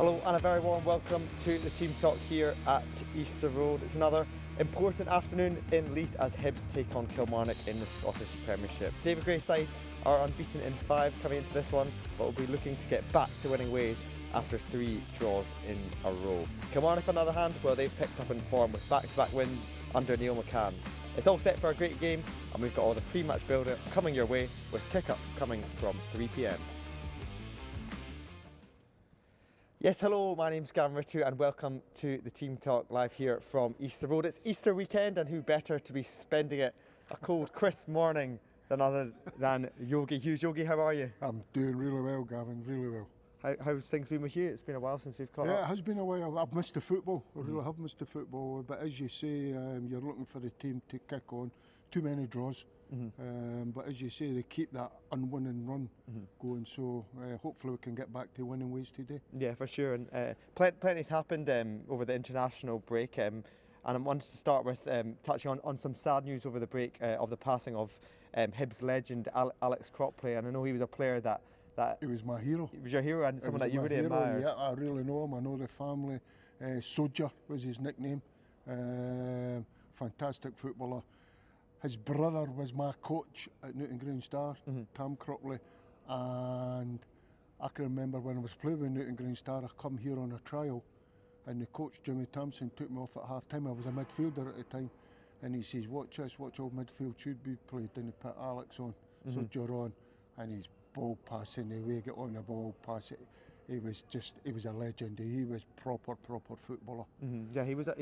Hello and a very warm welcome to the Team Talk here at Easter Road. It's another important afternoon in Leith as Hibs take on Kilmarnock in the Scottish Premiership. David Gray's side are unbeaten in 5 coming into this one, but will be looking to get back to winning ways after 3 draws in a row. Kilmarnock on the other hand, well, they've picked up in form with back-to-back wins under Neil McCann. It's all set for a great game and we've got all the pre-match build-up coming your way with kick-up coming from 3 p.m. Yes, hello, my name's Gavin Rittoo and welcome to the Team Talk live here from Easter Road. It's Easter weekend and who better to be spending it a cold, crisp morning than Yogi. Hughes, Yogi, how are you? I'm doing really well, Gavin, really well. How's things been with you? It's been a while since we've caught up. Yeah, it has been a while. I've missed the football. I really have missed the football. But as you say, you're looking for the team to kick on. Too many draws. But as you say, they keep that unwinning run going. So hopefully we can get back to winning ways today. Yeah, for sure. And plenty's happened over the international break. And I wanted to start with touching on some sad news over the break of the passing of Hibs legend Alex Cropley. And I know he was a player that He was my hero. He was your hero and someone that you really admired. Yeah, I really know him. I know the family. Soja was his nickname. Fantastic footballer. His brother was my coach at Newton Green Star, Tam Cropley, and I can remember when I was playing with Newton Green Star, I come here on a trial and the coach Jimmy Thompson took me off at half time. I was a midfielder at the time and he says, watch this, watch how midfield should be played, and he put Alex on, Soja on, and he's ball passing the way, get on the ball, pass it. He was a legend. He was proper footballer. Yeah, he was a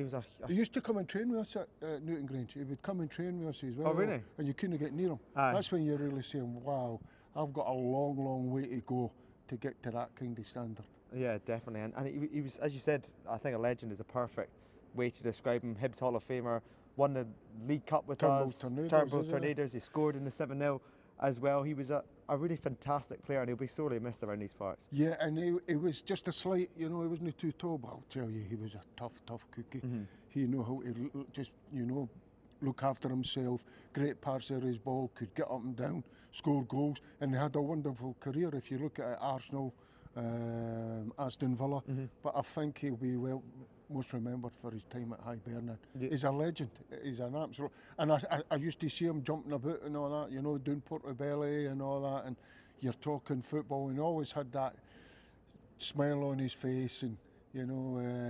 He used to come and train with us at Newton Grange. He would come and train with us as well. Oh, really? And you couldn't get near him. Aye. That's when you're really saying, wow, I've got a long way to go to get to that kind of standard. Yeah, definitely. And he was, as you said, I think a legend is a perfect way to describe him. Hibs Hall of Famer, won the League Cup with us, Turnbull's Tornadoes. He scored in the 7-0 as well. He was a really fantastic player and he'll be sorely missed around these parts. Yeah, and he was just a slight, he wasn't too tall, but I'll tell you, he was a tough cookie. He knew how to just, look after himself, great parts of his ball, could get up and down, score goals, and he had a wonderful career. If you look at Arsenal, Aston Villa, but I think he'll be most remembered for his time at Hibernian. Yeah. He's a legend. He's an absolute. And I used to see him jumping about and all that, doing Portobello and all that. And you're talking football, and he always had that smile on his face, and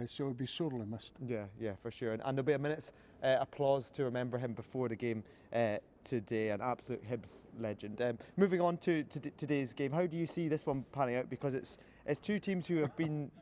so he'll be sorely missed. Yeah, for sure. And there'll be a minute's applause to remember him before the game today. An absolute Hibs legend. Moving on to today's game, how do you see this one panning out? Because it's two teams who have been,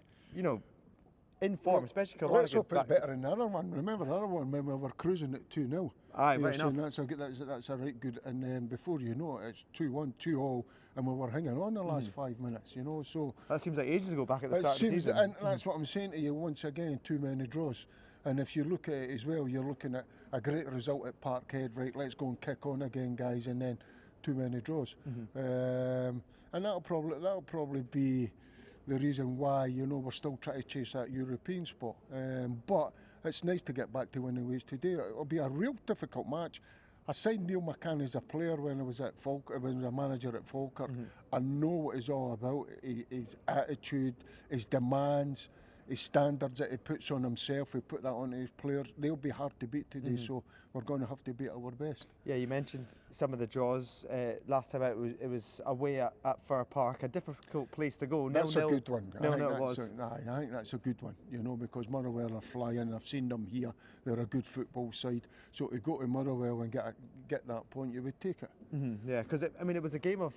in form, especially Kilmarnock. Let's hope it's better than the other one. Remember the other one when we were cruising at 2-0. Aye, right enough. That's a right good. And then before you know it, it's 2-1, 2-2, and we were hanging on the last 5 minutes. So that seems like ages ago back at the start of the season. And that's what I'm saying to you. Once again, too many draws. And if you look at it as well, you're looking at a great result at Parkhead. Right, let's go and kick on again, guys. And then too many draws. And that'll probably be the reason why we're still trying to chase that European spot. But it's nice to get back to winning ways today. It'll be a real difficult match. I signed Neil McCann as a player when I was at Falkirk, when I was a manager at Falkirk. I know what he's all about. His attitude, his demands, his standards that he puts on himself. He put that on his players. They'll be hard to beat today, so we're going to have to be at our best. Yeah, you mentioned some of the draws. Last time out, it was away at Fir Park, a difficult place to go. That's a good one. I think that's a good one, because Motherwell are flying. I've seen them here. They're a good football side. So to go to Motherwell and get that point, you would take it. Yeah, because it was a game of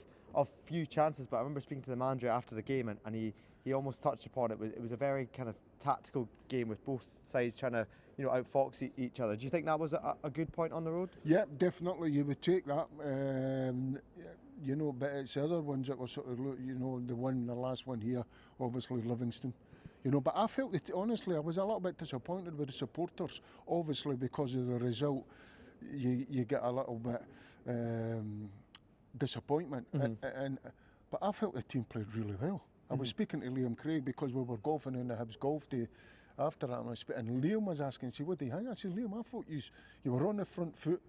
few chances, but I remember speaking to the manager after the game and he almost touched upon it. It was a very kind of tactical game with both sides trying to outfox each other. Do you think that was a good point on the road? Yeah, definitely you would take that. But it's the other ones that were sort of the last one here, obviously Livingston. But I felt that honestly I was a little bit disappointed with the supporters, obviously because of the result. You get a little bit disappointment, but I felt the team played really well. I was speaking to Liam Craig because we were golfing in the Hibs golf day after that, and Liam was asking, what do you think? I said, Liam, I thought you were on the front foot,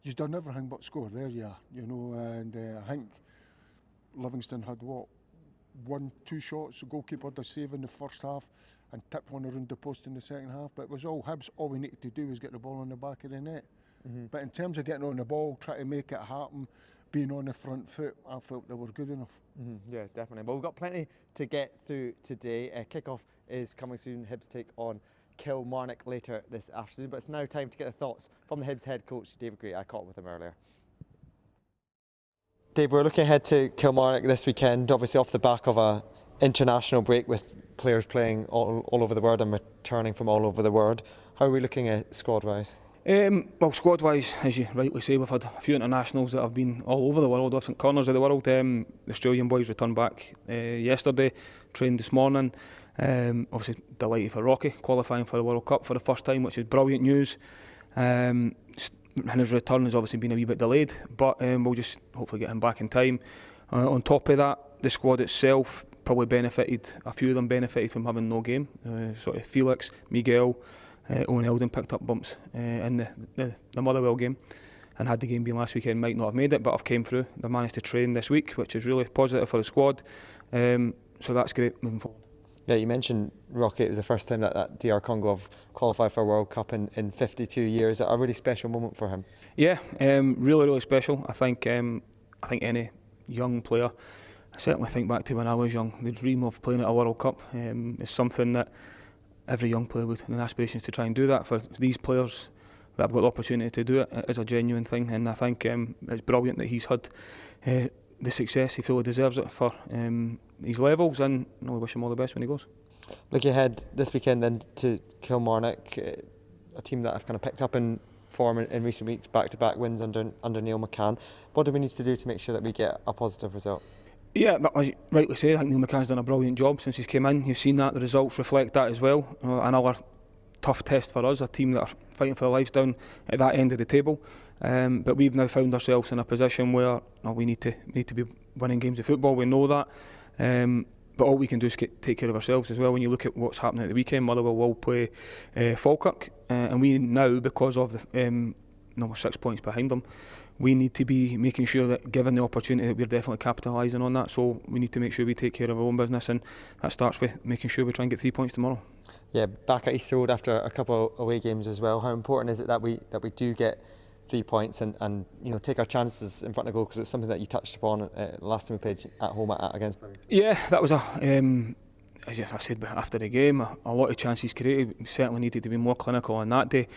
you've done everything but score. There you are, and I think Livingston had 2 shots. The goalkeeper does save in the first half and tipped one around the post in the second half. But it was all Hibs. All we needed to do was get the ball on the back of the net. But in terms of getting on the ball, trying to make it happen, being on the front foot, I felt they were good enough. Yeah, definitely. Well, we've got plenty to get through today. Kick-off is coming soon. Hibs take on Kilmarnock later this afternoon. But it's now time to get the thoughts from the Hibs head coach, David Gray. I caught up with him earlier. Dave, we're looking ahead to Kilmarnock this weekend, obviously off the back of a international break with players playing all over the world and returning from all over the world. How are we looking at squad-wise? Well, squad-wise, as you rightly say, we've had a few internationals that have been all over the world, different corners of the world. The Australian boys returned back yesterday, trained this morning. Obviously delighted for Rocky qualifying for the World Cup for the first time, which is brilliant news. His return has obviously been a wee bit delayed, but we'll just hopefully get him back in time. On top of that, the squad itself probably benefited, a few of them benefited from having no game. Sort of Felix, Miguel, Owen Eldon picked up bumps in the Motherwell game, and had the game been last weekend might not have made it, but have came through. They've managed to train this week, which is really positive for the squad, so that's great moving forward. Yeah, you mentioned Rocky. It was the first time that DR Congo have qualified for a World Cup in 52 years. A really special moment for him. Yeah, really special. I think any young player, I certainly think back to when I was young, the dream of playing at a World Cup is something that every young player would, and aspirations to try and do that. For these players that have got the opportunity to do it is a genuine thing, and I think it's brilliant that he's had the success. He fully deserves it for his levels, and we wish him all the best when he goes. Looking ahead this weekend then to Kilmarnock, a team that have kind of picked up in form in recent weeks, back-to-back wins under Neil McCann. What do we need to do to make sure that we get a positive result? Yeah, as you rightly say, I think Neil McCann's done a brilliant job since he's came in. You've seen that, the results reflect that as well. Another tough test for us, a team that are fighting for their lives down at that end of the table. But we've now found ourselves in a position where we need to be winning games of football. We know that, but all we can do is take care of ourselves as well. When you look at what's happening at the weekend, Motherwell will play Falkirk, and we now, because of the we're 6 points behind them, we need to be making sure that, given the opportunity, that we're definitely capitalising on that. So we need to make sure we take care of our own business, and that starts with making sure we try and get 3 points tomorrow. Yeah, back at Easter Road after a couple of away games as well. How important is it that we do get 3 points and take our chances in front of goal, because it's something that you touched upon last time we played at home against Livingston? Yeah, that was as I said after the game, a lot of chances created. We certainly needed to be more clinical on that day.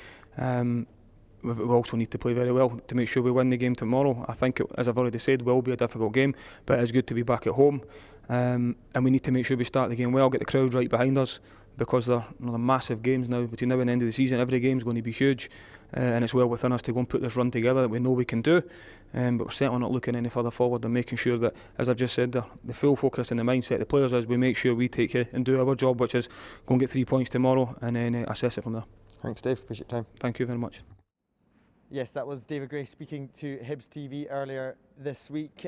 We also need to play very well to make sure we win the game tomorrow. I think, as I've already said, will be a difficult game, but it's good to be back at home, and we need to make sure we start the game well, get the crowd right behind us, because they're massive games now. Between now and the end of the season, every game's going to be huge, and it's well within us to go and put this run together that we know we can do, but we're certainly not looking any further forward than making sure that, as I've just said, the full focus and the mindset of the players is we make sure we take it and do our job, which is go and get 3 points tomorrow and then assess it from there. Thanks, Dave. Appreciate your time. Thank you very much. Yes, that was David Gray speaking to Hibs TV earlier this week.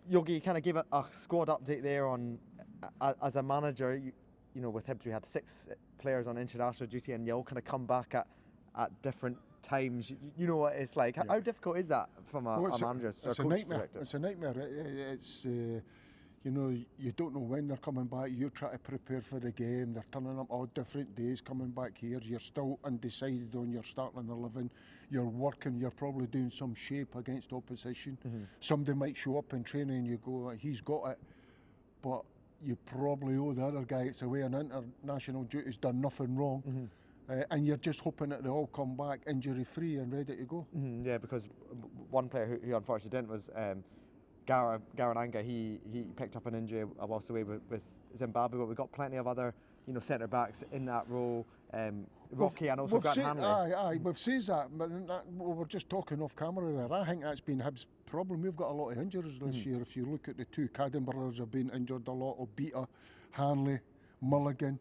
Yogi kind of gave a squad update there on, as a manager, with Hibs we had 6 players on international duty, and you all kind of come back at different times. You know what it's like. Yeah. How difficult is that from a manager's or coach's perspective? It's a nightmare. It's you don't know when they're coming back. You're trying to prepare for the game. They're turning up all different days, coming back here. You're still undecided on your starting 11. You're working. You're probably doing some shape against opposition. Somebody might show up in training and you go, he's got it, but you probably owe the other guy it's away on international duty, has done nothing wrong. And you're just hoping that they all come back injury free and ready to go. Yeah, because one player who unfortunately didn't was Gavin Rittoo. He picked up an injury whilst away with Zimbabwe, but we've got plenty of other centre backs in that role. Rocky and also Grant Hanley. Aye, we've said that, but we were just talking off camera there. I think that's been Hibs' problem. We've got a lot of injuries this year. If you look at the 2 Cadden brothers have been injured a lot, Obita, Hanley, Mulligan.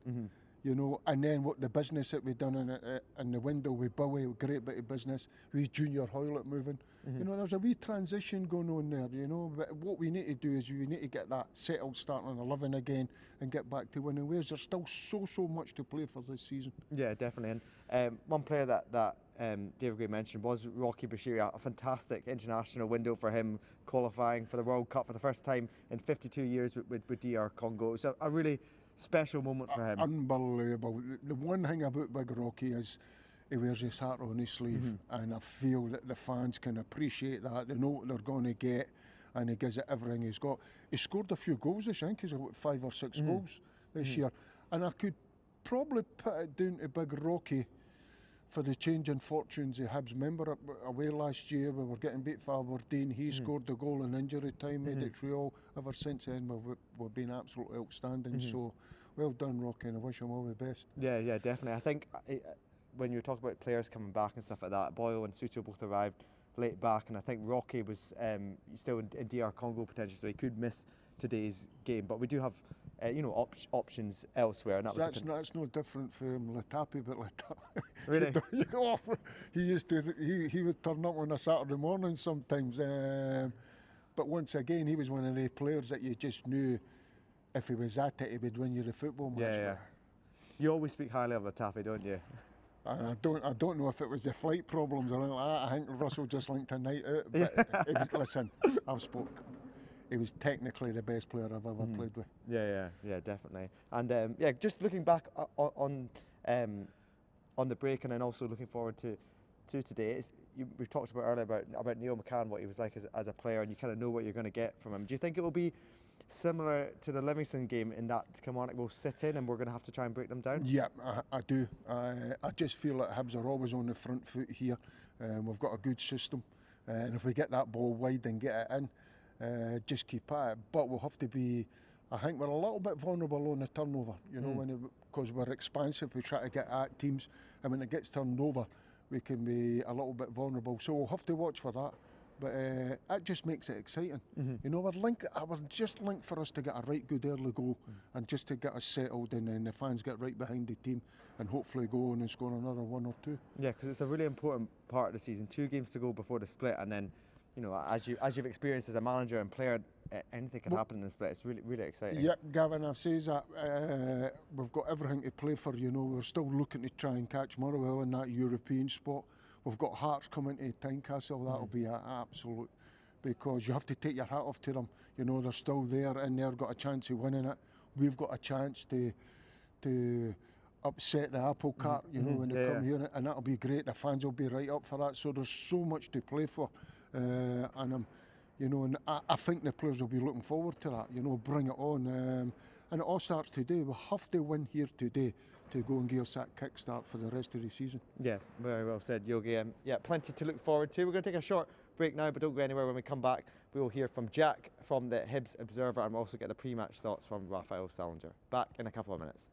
And then what the business that we've done in the window with Bowie, great bit of business, with Junior Hoylett moving. There's a wee transition going on there, but what we need to do is we need to get that settled starting 11 again and get back to winning ways. There's still so much to play for this season. Yeah, definitely. And one player that David Gray mentioned was Rocky Bashiri, a fantastic international window for him, qualifying for the World Cup for the first time in 52 years with DR Congo. It was a really special moment for him. Unbelievable. The one thing about Big Rocky is he wears his heart on his sleeve, and I feel that the fans can appreciate that. They know what they're going to get, and he gives it everything he's got. He scored a few goals this year. I think he's got 5 or 6 goals this year, and I could probably put it down to Big Rocky for the change in fortunes of Hibs. Remember away last year we were getting beat for Aberdeen, he scored the goal in injury time, made it through all. Ever since then we've been absolutely outstanding, so well done Rocky, and I wish him all the best. Yeah, definitely. I think when you talk about players coming back and stuff like that, Boyle and Suto both arrived late back, and I think Rocky was still in DR Congo potentially, so he could miss today's game, but we do have options elsewhere, and that's no different from Latapi, but Latapi really he would turn up on a Saturday morning sometimes, but once again he was one of the players that you just knew if he was at it he would win you the football match. Yeah. You always speak highly of Latapi, don't you? And I don't know if it was the flight problems or anything like that. I think Russell just linked a night out, but listen, I've spoke. He was technically the best player I've ever played with. Yeah, definitely. And just looking back on the break, and then also looking forward to today. We've talked about earlier about Neil McCann, what he was like as a player, and you kind of know what you're going to get from him. Do you think it will be similar to the Livingston game in that Kilmarnock will sit in and we're going to have to try and break them down? Yeah, I do. I just feel that Hibs are always on the front foot here. We've got a good system, and if we get that ball wide and get it in, just keep at it. But we'll have to be, I think we're a little bit vulnerable on the turnover, because we're expansive, we try to get at teams, and when it gets turned over we can be a little bit vulnerable, so we'll have to watch for that. But that just makes it exciting. We're just linked for us to get a right good early goal and just to get us settled, and then the fans get right behind the team and hopefully go on and score another 1 or 2. Yeah, because it's a really important part of the season. 2 games to go before the split, and then as you've experienced as a manager and player, anything can happen in the split. It's really, really exciting. Yeah, Gavin, I've said that we've got everything to play for. We're still looking to try and catch Motherwell in that European spot. We've got Hearts coming to Tynecastle. That'll be an absolute, because you have to take your hat off to them. They're still there, and they've got a chance of winning it. We've got a chance to upset the apple cart, when they come here, and that'll be great. The fans will be right up for that. So there's so much to play for, and and I think the players will be looking forward to that. Bring it on, and it all starts today. We have to win here today to go and give us that kickstart for the rest of the season. Yeah, very well said, Yogi. Plenty to look forward to. We're going to take a short break now, but don't go anywhere. When we come back, we will hear from Jack from the Hibs Observer, and we'll also get the pre-match thoughts from Raphael Salinger. Back in a couple of minutes.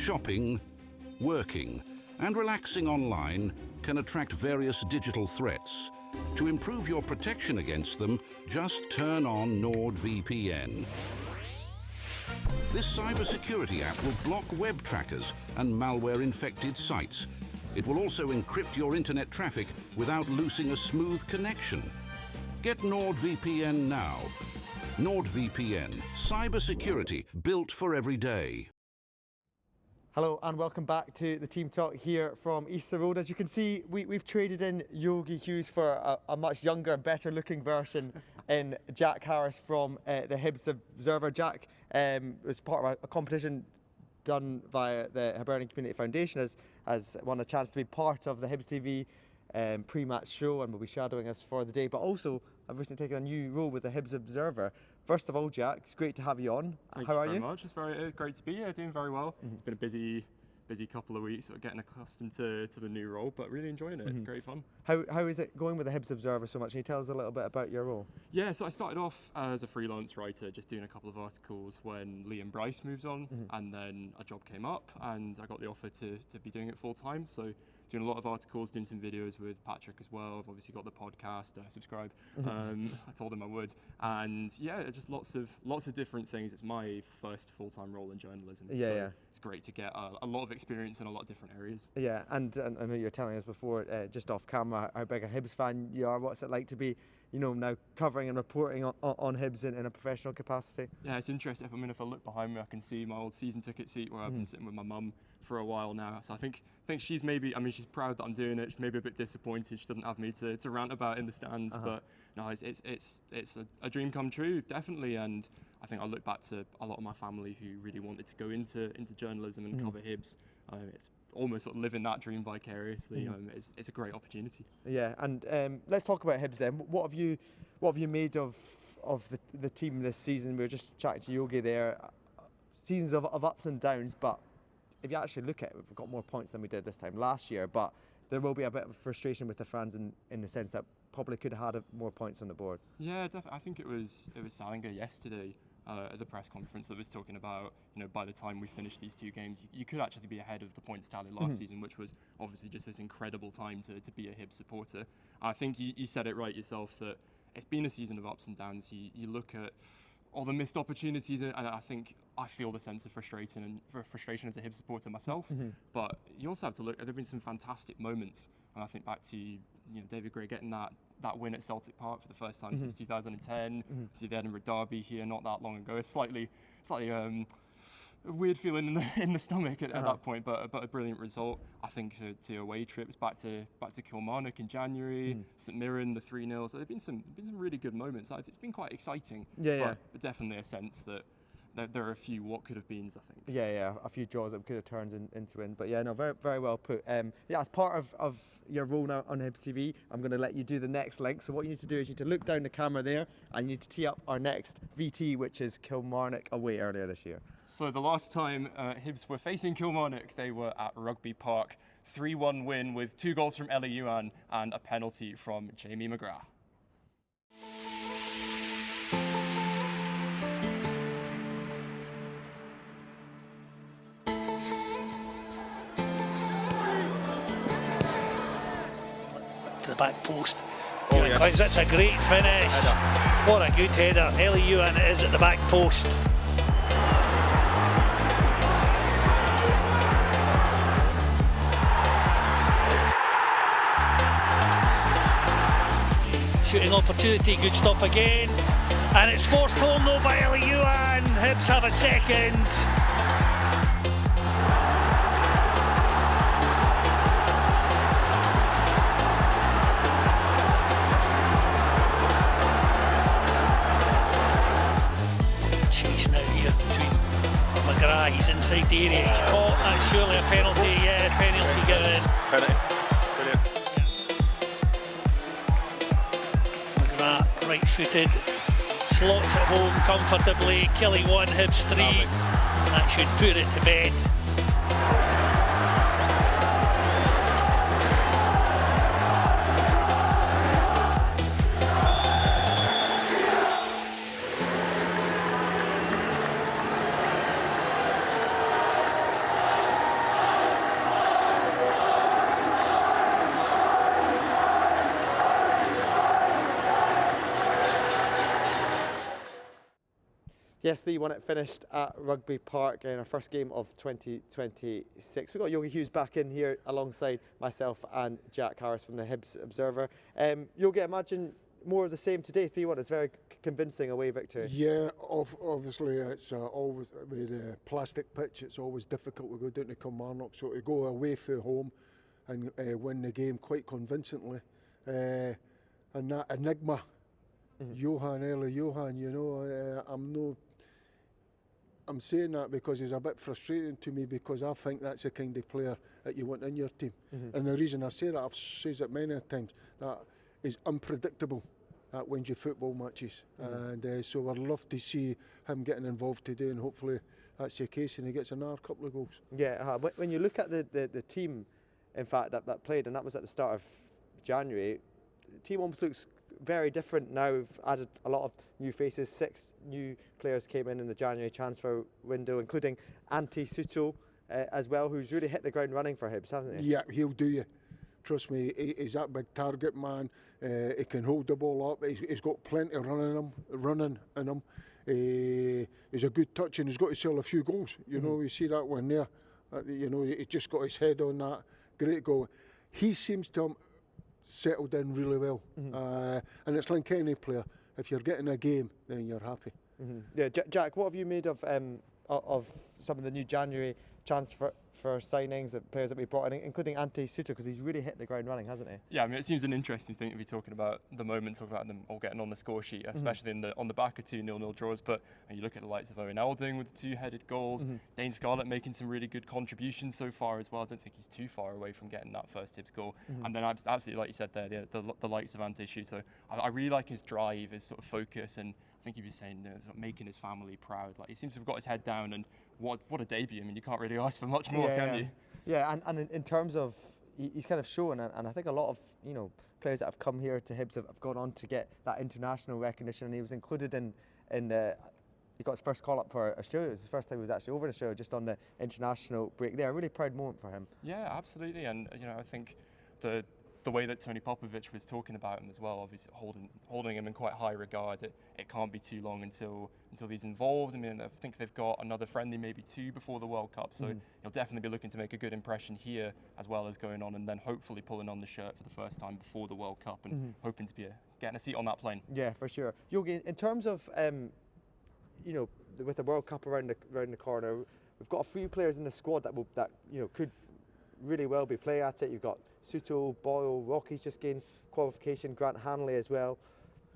Shopping, working, And relaxing online can attract various digital threats. To improve your protection against them, just turn on NordVPN. This cybersecurity app will block web trackers and malware-infected sites. It will also encrypt your internet traffic without losing a smooth connection. Get NordVPN now. NordVPN, cybersecurity built for every day. Hello and welcome back to the Team Talk here from Easter Road. As you can see, we've traded in Yogi Hughes for a much younger and better looking version in Jack Harris from the Hibs Observer. Jack was part of a competition done via the Hibernian Community Foundation, has won a chance to be part of the Hibs TV pre-match show and will be shadowing us for the day. But also, I've recently taken a new role with the Hibs Observer. First of all, Jack, it's great to have you on. Thank How you are very you? much. It's great to be here, doing very well. It's been a busy couple of weeks, sort of getting accustomed to the new role, but really enjoying it. It's great fun. How is it going with the Hibs Observer so much? Can you tell us a little bit about your role? Yeah, so I started off as a freelance writer, just doing a couple of articles when Liam Bryce moved on, and then a job came up and I got the offer to be doing it full time. So doing a lot of articles, doing some videos with Patrick as well. I've obviously got the podcast, subscribe. I told him I would. And yeah, just lots of different things. It's my first full-time role in journalism. Yeah, so yeah. It's great to get a lot of experience in a lot of different areas. Yeah, and I know you were telling us before, just off camera, how big a Hibs fan you are. What's it like to be, now covering and reporting on Hibs in a professional capacity? Yeah, it's interesting. If I look behind me, I can see my old season ticket seat where I've been sitting with my mum for a while now. So I think she's she's proud that I'm doing it. She's maybe a bit disappointed she doesn't have me to rant about in the stands. But no, it's a dream come true, definitely. And I think I look back to a lot of my family who really wanted to go into journalism and cover Hibs. It's almost sort of living that dream vicariously. It's a great opportunity. Yeah, and let's talk about Hibs then. What have you made of the team this season? We were just chatting to Yogi there. Seasons of ups and downs, but if you actually look at it, we've got more points than we did this time last year, but there will be a bit of frustration with the fans in the sense that probably could have had more points on the board. Yeah, definitely. I think it was Salinger yesterday at the press conference that was talking about, by the time we finish these two games, you could actually be ahead of the points tally last season, which was obviously just this incredible time to be a Hibs supporter. I think you said it right yourself that it's been a season of ups and downs. You look at all the missed opportunities, and I feel the sense of frustration as a Hibs supporter myself. But you also have to look. There have been some fantastic moments, and I think back to David Gray getting that win at Celtic Park for the first time since 2010. See the Edinburgh Derby here not that long ago. It's slightly a weird feeling in the stomach at that point, but a brilliant result. I think to away trips back to Kilmarnock in January, St Mirren, the 3-0. So there've been some really good moments. It's been quite exciting. But definitely a sense that there are a few what could have beens, I think. Yeah, a few draws that could have turned into win. But yeah, no, very, very well put. As part of your role now on Hibs TV, I'm going to let you do the next link. So what you need to do is you need to look down the camera there and you need to tee up our next VT, which is Kilmarnock away earlier this year. So the last time Hibs were facing Kilmarnock, they were at Rugby Park. 3-1 win with 2 goals from Ellie Ewan and a penalty from Jamie McGrath. To the back post. Yes. That's a great finish. Header. What a good header. Ellie Ewan is at the back post. Shooting opportunity, good stop again. And it's forced home though by Ellie Ewan. Hibs have a second. He's inside the area, he's caught, that's surely a penalty, penalty given. Penalty, brilliant. McGrath, right-footed, slots it home comfortably, Kelly 1, Hibs 3, that should put it to bed. Yes, 3-1 it finished at Rugby Park in our first game of 2026. We've got Yogi Hughes back in here alongside myself and Jack Harris from the Hibs Observer. Yogi, imagine more of the same today, 3-1. It's very convincing away victory. Yeah, obviously it's always, with a plastic pitch, it's always difficult to go down to Kilmarnock, so to go away from home and win the game quite convincingly. And that enigma, Johan, you know, I'm saying that because he's a bit frustrating to me, because I think that's the kind of player that you want in your team. And the reason I say that, I've said it many times, that is unpredictable. That wins you football matches, and so I'd love to see him getting involved today, and hopefully that's the case and he gets another couple of goals. Yeah, when you look at the team, in fact, that played, and that was at the start of January, the team almost looks very different now. We've added a lot of new faces. 6 new players came in the January transfer window, including Ante Suto as well, who's really hit the ground running for Hibs, hasn't he? Yeah, he'll do you. Trust me, he's that big target man. He can hold the ball up. He's got plenty of running in him. He's a good touch, and he's got to sell a few goals. You know, you see that one there. You know, he just got his head on that. Great goal. He seems to have settled in really well. And it's like any player. If you're getting a game, then you're happy. Yeah, Jack, what have you made of some of the new January transfer signings and players that we brought in, including Ante Suto, because he's really hit the ground running, hasn't he? Yeah, I mean, it seems an interesting thing to be talking about the moment, talking about them all getting on the score sheet, especially on the back of 2 0-0 draws. But you look at the likes of Owen Elding with the 2-headed goals, Dane Scarlett making some really good contributions so far as well. I don't think he's too far away from getting that first Hibs goal. And then absolutely, like you said there, the likes of Ante Suto. I really like his drive, his sort of focus, and I think he was saying, you know, sort of making his family proud. Like, he seems to have got his head down, and what a debut. I mean, you can't really ask for much more, can you? Yeah, and in terms of, he's kind of shown, and I think a lot of, you know, players that have come here to Hibs have gone on to get that international recognition, and he was included in he got his first call up for Australia. It was the first time he was actually over in Australia, just on the international break there. A really proud moment for him. Yeah, absolutely, and you know, I think the way that Tony Popovich was talking about him as well, obviously holding him in quite high regard. It can't be too long until he's involved. I mean, I think they've got another friendly, maybe 2 before the World Cup, so he'll definitely be looking to make a good impression here, as well as going on and then hopefully pulling on the shirt for the first time before the World Cup, and hoping to be getting a seat on that plane. Yeah, for sure. Yogi, in terms of you know, with the World Cup around the corner, we've got a few players in the squad that you know, could really well be playing at it. You've got Suto, Boyle, Rocky's just gained qualification, Grant Hanley as well.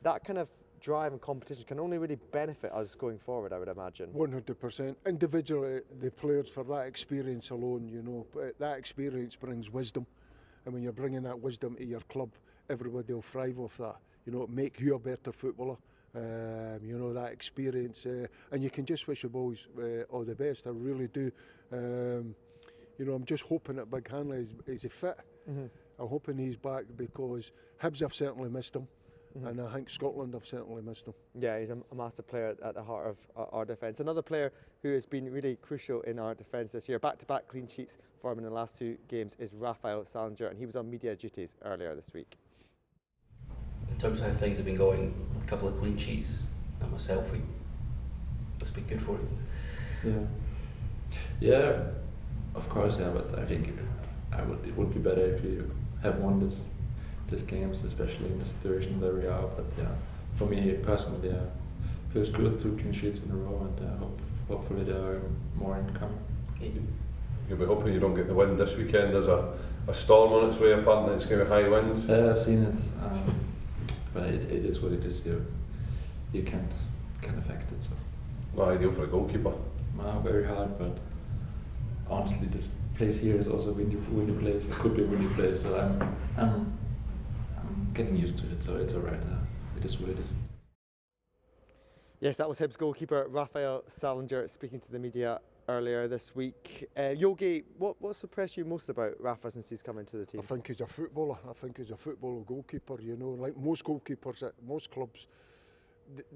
That kind of drive and competition can only really benefit us going forward, I would imagine. 100%. Individually, the players, for that experience alone, you know, but that experience brings wisdom. And when you're bringing that wisdom to your club, everybody will thrive off that. You know, make you a better footballer. You know, that experience. And you can just wish the boys all the best. I really do. You know, I'm just hoping that Big Hanley is fit. I'm hoping he's back, because Hibs have certainly missed him, and I think Scotland have certainly missed him. Yeah, he's a master player at the heart of our defence. Another player who has been really crucial in our defence this year, back-to-back clean sheets for him in the last 2 games, is Raphael Salinger, and he was on media duties earlier this week. In terms of how things have been going, a couple of clean sheets and myself, it's been good for you. Yeah, of course, yeah, but I think it would be better if you have won this games, especially in the situation that we are. But yeah, for me personally, feels good, 2 clean sheets in a row, and hopefully there are more incoming. You'll be hoping you don't get the wind this weekend. There's a storm on its way, apparently it's going to be high winds. Yeah, I've seen it, but it is what it is. You can't affect it. So. Not ideal for a goalkeeper. Very hard, but honestly, this place here is also a windy place. It could be a windy place, so I'm getting used to it. So it's alright. It is what it is. Yes, that was Hibs goalkeeper Raphael Salinger speaking to the media earlier this week. Yogi, what's impressed you most about Rafa since he's come into the team? I think he's a footballer. I think he's a footballer goalkeeper. You know, like most goalkeepers at most clubs,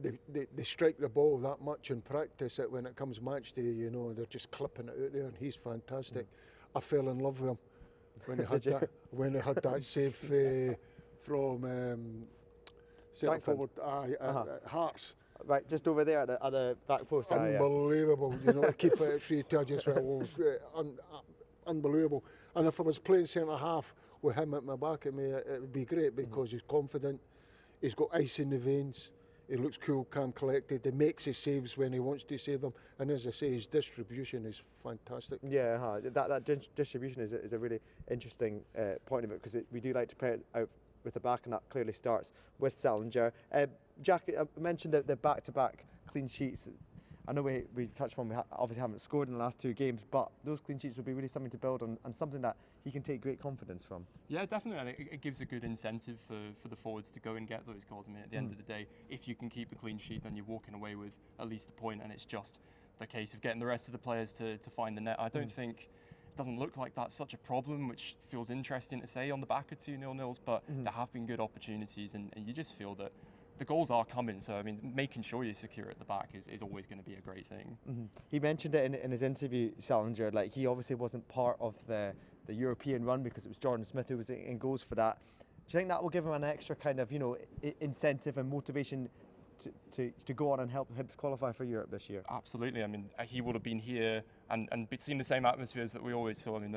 they strike the ball that much in practice that when it comes match day, you know, they're just clipping it out there, and he's fantastic. I fell in love with him when he had when he had that save from centre forward Hearts. Right, just over there at the back post. Unbelievable, you know, to keep it at 3-2 just unbelievable. And if I was playing centre half with him at my back, it would be great because he's confident, he's got ice in the veins, he looks cool, calm, collected, he makes his saves when he wants to save them, and as I say, his distribution is fantastic. Yeah, that distribution is a really interesting point of it, because we do like to play it out with the back, and that clearly starts with Salinger. Jack, I mentioned the back-to-back clean sheets. I know we touched on, we obviously haven't scored in the last 2 games, but those clean sheets would be really something to build on, and something that he can take great confidence from. Yeah, definitely, and it gives a good incentive for the forwards to go and get those goals. I mean, at the end of the day, if you can keep the clean sheet, then you're walking away with at least a point, and it's just the case of getting the rest of the players to find the net. I don't think, it doesn't look like that's such a problem, which feels interesting to say on the back of 2 0-0s, but there have been good opportunities, and you just feel that the goals are coming. So, I mean, making sure you're secure at the back is always going to be a great thing. He mentioned it in his interview, Salinger, like he obviously wasn't part of the European run because it was Jordan Smith who was in goals for that. Do you think that will give him an extra kind of, incentive and motivation to go on and help Hibs qualify for Europe this year? Absolutely. I mean, he would have been here and seen the same atmospheres that we always saw. I mean,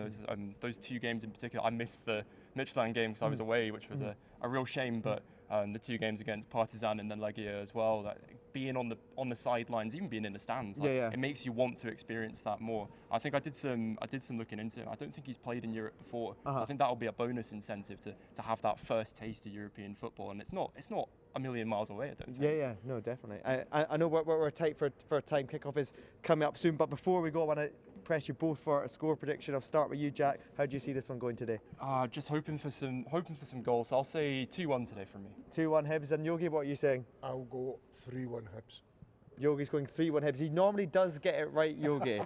those 2 games in particular, I missed the Midtjylland game because I was away, which was a real shame, but the 2 games against Partizan and then Legia as well, that being on the sidelines, even being in the stands, it makes you want to experience that more. I think I did some looking into it. I don't think he's played in Europe before, so I think that will be a bonus incentive to have that first taste of European football, and it's not a million miles away, I don't think. Yeah, no, definitely. I know we're tight for a time. Kickoff is coming up soon, but before we go, I want to press you both for a score prediction. I'll start with you, Jack. How do you see this one going today? Just hoping for some goals. So I'll say 2-1 today from me. 2-1 Hibs. And Yogi, what are you saying? I'll go 3-1 Hibs. Yogi's going 3-1 Hibs. He normally does get it right, Yogi.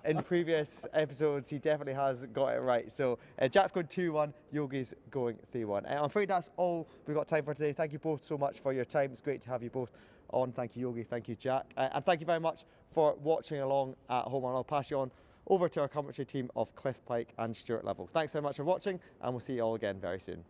In previous episodes, he definitely has got it right. So Jack's going 2-1, Yogi's going 3-1. I'm afraid that's all we've got time for today. Thank you both so much for your time. It's great to have you both on. Thank you, Yogi. Thank you, Jack. And thank you very much for watching along at home. And I'll pass you on over to our commentary team of Cliff Pike and Stuart Lovell. Thanks so much for watching, and we'll see you all again very soon.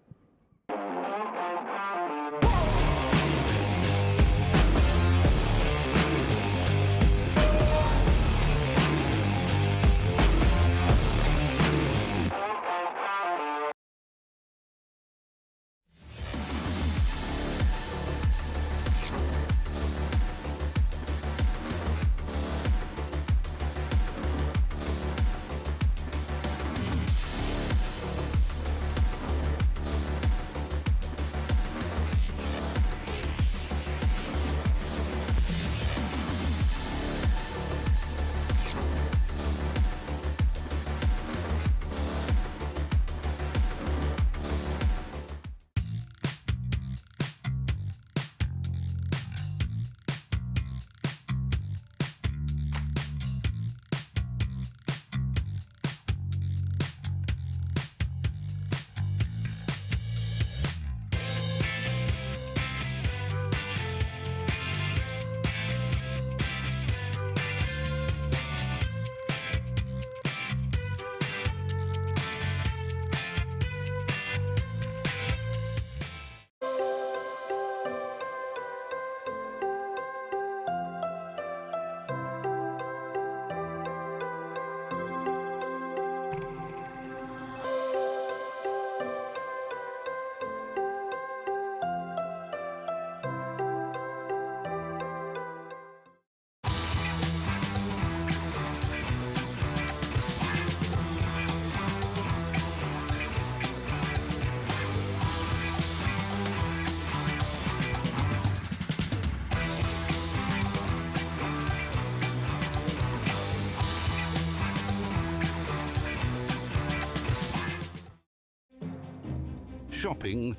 Shopping,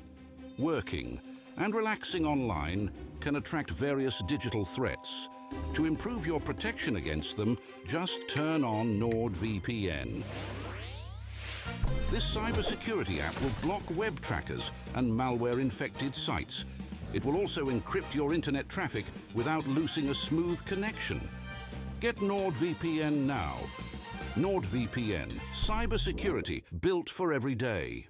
working, and relaxing online can attract various digital threats. To improve your protection against them, just turn on NordVPN. This cybersecurity app will block web trackers and malware-infected sites. It will also encrypt your internet traffic without losing a smooth connection. Get NordVPN now. NordVPN, cybersecurity built for every day.